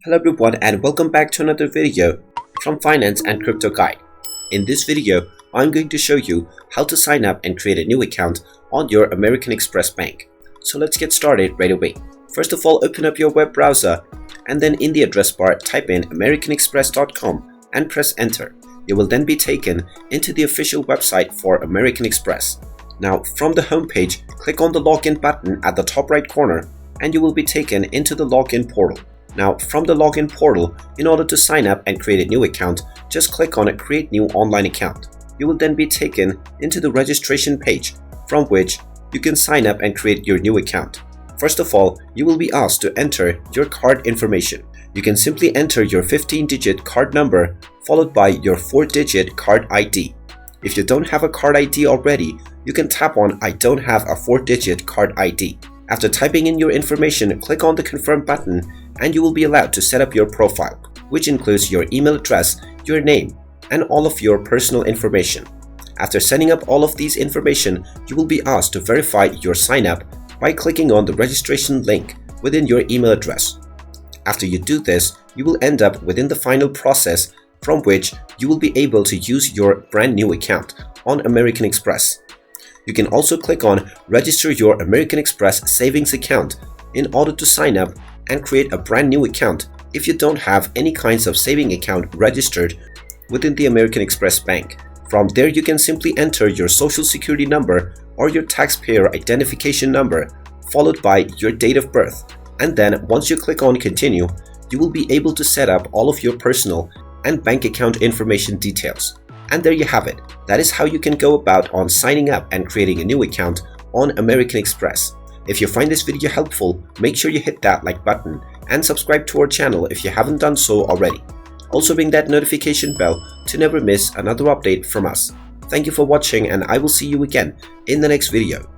Hello everyone and welcome back to another video from Finance and Crypto Guide. In this video, I'm going to show you how to sign up and create a new account on your American Express bank. So let's get started right away. First of all, open up your web browser and then in the address bar type in americanexpress.com and press enter. You will then be taken into the official website for American Express. Now from the home page, click on the login button at the top right corner and you will be taken into the login portal. Now from the login portal, in order to sign up and create a new account, just click on create new online account. You will then be taken into the registration page from which you can sign up and create your new account. First of all, you will be asked to enter your card information. You can simply enter your 15-digit card number followed by your 4-digit card ID. If you don't have a card ID already, you can tap on I don't have a 4-digit card ID. After typing in your information, click on the confirm button and you will be allowed to set up your profile, which includes your email address, your name, and all of your personal information. After setting up all of these information, you will be asked to verify your sign up by clicking on the registration link within your email address. After you do this, you will end up within the final process from which you will be able to use your brand new account on American Express. You can also click on register your American Express savings account in order to sign up and create a brand new account if you don't have any kinds of saving account registered within the American Express bank. From there, you can simply enter your social security number or your taxpayer identification number followed by your date of birth. And then once you click on continue, you will be able to set up all of your personal and bank account information details. And there you have it. That is how you can go about on signing up and creating a new account on American Express. If you find this video helpful, make sure you hit that like button and subscribe to our channel if you haven't done so already. Also ring that notification bell to never miss another update from us. Thank you for watching and I will see you again in the next video.